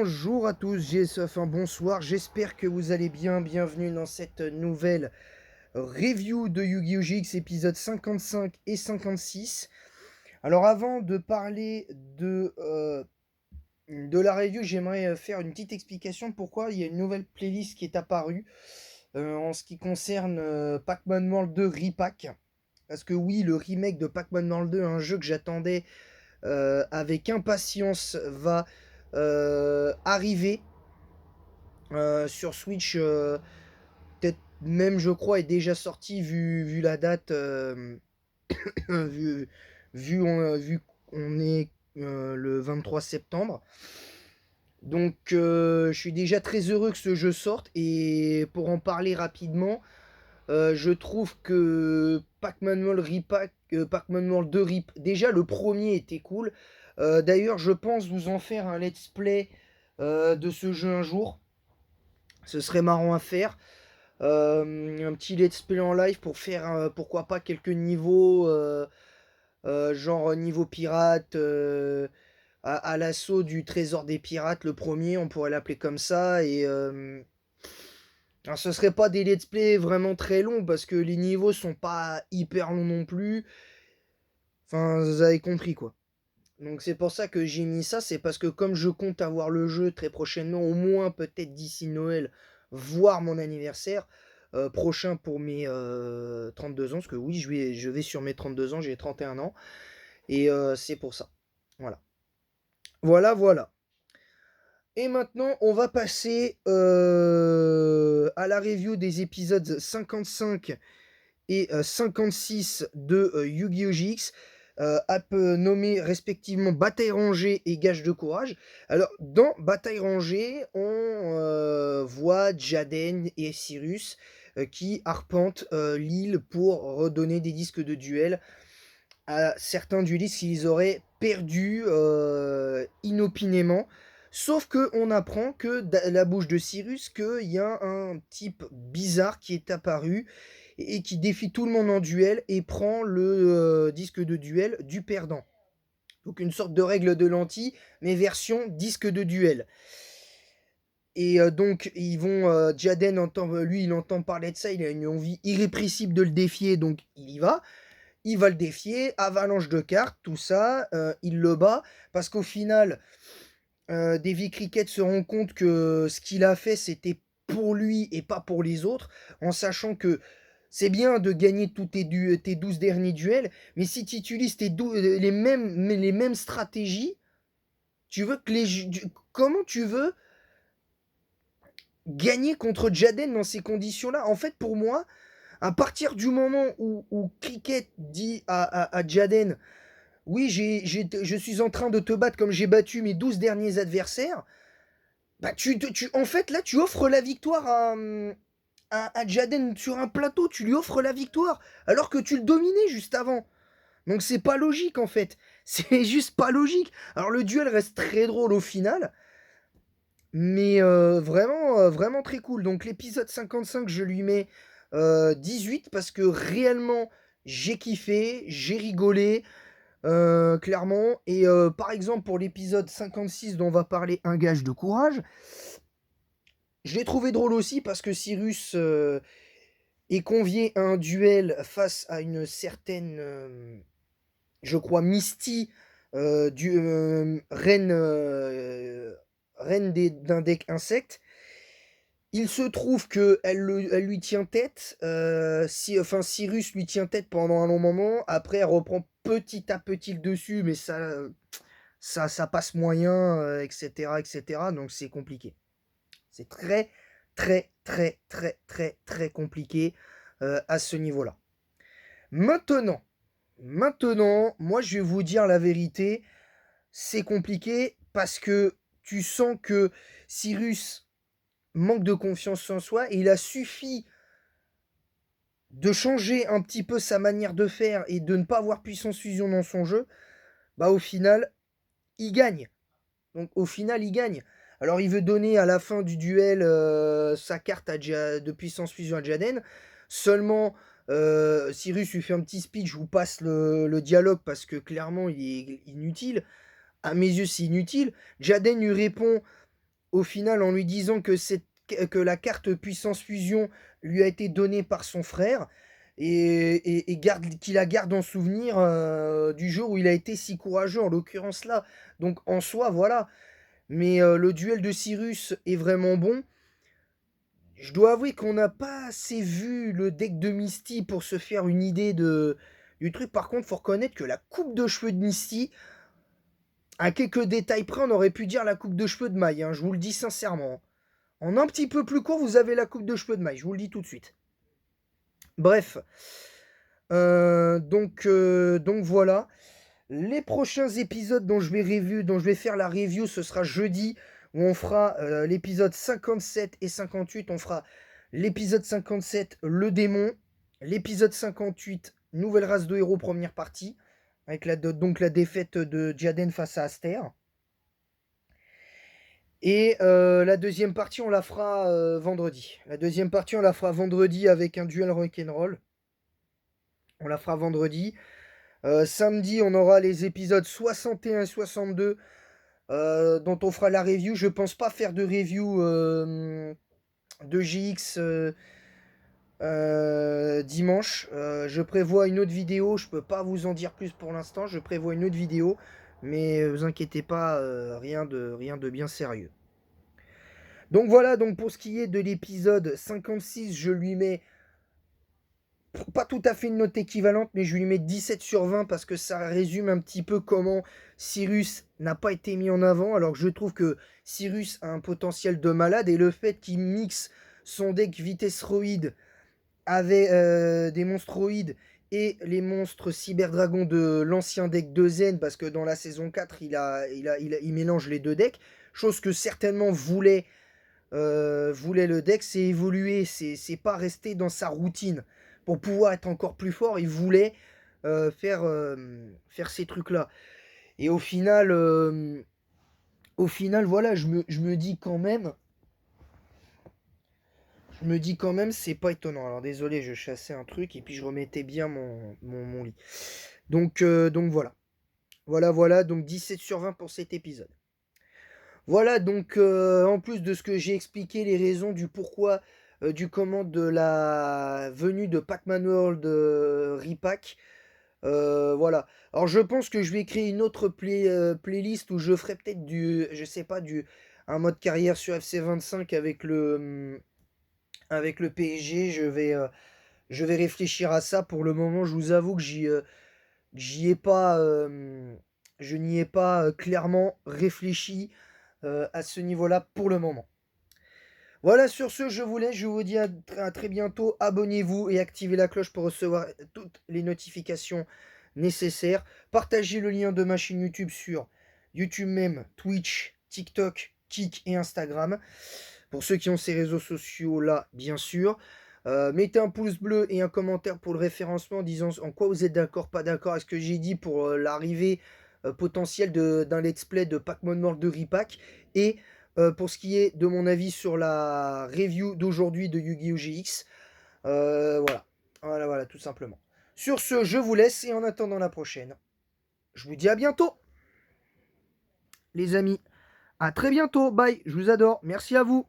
Bonjour à tous, bonsoir, j'espère que vous allez bien. Bienvenue dans cette nouvelle review de Yu-Gi-Oh! GX épisode 55 et 56. Alors avant de parler de la review, j'aimerais faire une petite explication pourquoi il y a une nouvelle playlist qui est apparue en ce qui concerne Pac-Man World 2 Repack. Parce que oui, le remake de Pac-Man World 2, un jeu que j'attendais avec impatience, va arriver sur Switch, peut-être même je crois est déjà sorti vu la date, vu, vu qu'on est le 23 septembre. Donc je suis déjà très heureux que ce jeu sorte et pour en parler rapidement, je trouve que Pac-Man World Repack, Pac-Man World 2 Rip, déjà le premier était cool. D'ailleurs je pense vous en faire un let's play de ce jeu un jour. Ce serait marrant à faire. Un petit let's play en live pour faire, pourquoi pas, quelques niveaux, genre niveau pirate, à l'assaut du trésor des pirates, le premier, on pourrait l'appeler comme ça. Et alors, ce serait pas des let's play vraiment très longs parce que les niveaux sont pas hyper longs non plus. Enfin, vous avez compris quoi. Donc c'est pour ça que j'ai mis ça, c'est parce que comme je compte avoir le jeu très prochainement, au moins peut-être d'ici Noël, voire mon anniversaire prochain pour mes 32 ans, parce que oui, je vais sur mes 32 ans, j'ai 31 ans, et c'est pour ça. Voilà. Voilà, voilà. Et maintenant, on va passer à la review des épisodes 55 et 56 de Yu-Gi-Oh! GX, nommés respectivement Bataille rangée et Gage de courage. Alors, dans Bataille rangée, on voit Jaden et Cyrus qui arpentent l'île pour redonner des disques de duel à certains duellistes qu'ils auraient perdus inopinément. Sauf que on apprend que la bouche de Cyrus qu'il y a un type bizarre qui est apparu et qui défie tout le monde en duel et prend le disque de duel du perdant. Donc une sorte de règle de lentille, mais version disque de duel. Et donc ils vont, Jaden entend, lui il entend parler de ça, il a une envie irrépressible de le défier, donc il y va. Il va le défier, avalanche de cartes, tout ça, il le bat, parce qu'au final, Davy Cricket se rend compte que ce qu'il a fait, c'était pour lui et pas pour les autres, en sachant que c'est bien de gagner tous tes 12 derniers duels, mais si tu utilises les mêmes stratégies, tu veux que comment tu veux gagner contre Jaden dans ces conditions-là? En fait, pour moi, à partir du moment où Cricket dit à Jaden, oui, je suis en train de te battre comme j'ai battu mes 12 derniers adversaires, bah en fait, là, tu offres la victoire à Jaden sur un plateau, tu lui offres la victoire, alors que tu le dominais juste avant. Donc c'est pas logique, en fait. C'est juste pas logique. Alors le duel reste très drôle au final, mais vraiment très cool. Donc l'épisode 55, je lui mets 18 parce que réellement, j'ai kiffé, j'ai rigolé. Clairement. Et par exemple, pour l'épisode 56 dont on va parler, un gage de courage, je l'ai trouvé drôle aussi parce que Cyrus est convié à un duel face à une certaine, je crois, Misty, reine d'un deck insecte. Il se trouve que elle lui tient tête, enfin Cyrus lui tient tête pendant un long moment. Après, elle reprend petit à petit le dessus, mais ça passe moyen, etc., etc. Donc c'est compliqué. C'est très compliqué à ce niveau-là. Maintenant, moi je vais vous dire la vérité, c'est compliqué parce que tu sens que Cyrus manque de confiance en soi et il a suffi de changer un petit peu sa manière de faire et de ne pas avoir puissance fusion dans son jeu, bah au final, il gagne. Donc au final, il gagne. Alors il veut donner à la fin du duel sa carte de puissance fusion à Jaden. Seulement, Cyrus lui fait un petit speech, je vous passe le dialogue parce que clairement il est inutile. À mes yeux, c'est inutile. Jaden lui répond au final en lui disant que la carte puissance fusion lui a été donnée par son frère et qu'il la garde en souvenir du jour où il a été si courageux, en l'occurrence là. Donc en soi, voilà. Mais le duel de Cyrus est vraiment bon. Je dois avouer qu'on n'a pas assez vu le deck de Misty pour se faire une idée du truc. Par contre, faut reconnaître que la coupe de cheveux de Misty, à quelques détails près, on aurait pu dire la coupe de cheveux de Mai, hein, je vous le dis sincèrement. En un petit peu plus court, vous avez la coupe de cheveux de Mai, je vous le dis tout de suite. Bref. Donc voilà. Les prochains épisodes dont je vais faire la review, ce sera jeudi, où on fera l'épisode 57 et 58. On fera l'épisode 57, le démon. L'épisode 58, nouvelle race de héros, première partie. Avec donc la défaite de Jaden face à Aster. Et la deuxième partie, on la fera vendredi. La deuxième partie, on la fera vendredi avec un duel rock'n'roll. On la fera vendredi. Samedi, on aura les épisodes 61 et 62 dont on fera la review. Je pense pas faire de review de GX dimanche. Je prévois une autre vidéo. Je peux pas vous en dire plus pour l'instant. Je prévois une autre vidéo. Mais vous inquiétez pas, rien de bien sérieux. Donc voilà, donc pour ce qui est de l'épisode 56, je lui mets pas tout à fait une note équivalente, mais je lui mets 17 sur 20 parce que ça résume un petit peu comment Cyrus n'a pas été mis en avant. Alors que je trouve que Cyrus a un potentiel de malade et le fait qu'il mixe son deck Vitesroid avec des monstroïdes et les monstres Cyberdragon de l'ancien deck de Zen, parce que dans la saison 4, il mélange les deux decks, chose que certainement voulait le deck, c'est évoluer, c'est pas rester dans sa routine. Pour pouvoir être encore plus fort, il voulait faire ces trucs-là. Et au final, voilà, je me dis quand même, c'est pas étonnant. Alors désolé, je chassais un truc et puis je remettais bien mon lit. Donc voilà. Voilà, donc 17 sur 20 pour cet épisode. Voilà, donc en plus de ce que j'ai expliqué, les raisons du pourquoi, du comment de la venue de Pac-Man World Repack. Voilà. Alors je pense que je vais créer une autre playlist où je ferai peut-être je sais pas, un mode carrière sur FC25 avec le PSG. Je vais réfléchir à ça. Pour le moment, je vous avoue que j'y ai pas, je n'y ai pas clairement réfléchi à ce niveau-là pour le moment. Voilà, sur ce, je vous laisse, je vous dis à très bientôt. Abonnez-vous et activez la cloche pour recevoir toutes les notifications nécessaires. Partagez le lien de ma chaîne YouTube sur YouTube même, Twitch, TikTok, Kik et Instagram. Pour ceux qui ont ces réseaux sociaux là, bien sûr. Mettez un pouce bleu et un commentaire pour le référencement disant en quoi vous êtes d'accord, pas d'accord avec ce que j'ai dit pour l'arrivée potentielle d'un let's play de Pac-Man World de Repack. Et pour ce qui est de mon avis sur la review d'aujourd'hui de Yu-Gi-Oh! GX. Voilà, tout simplement. Sur ce, je vous laisse et en attendant la prochaine, je vous dis à bientôt, les amis. À très bientôt, bye, je vous adore, merci à vous.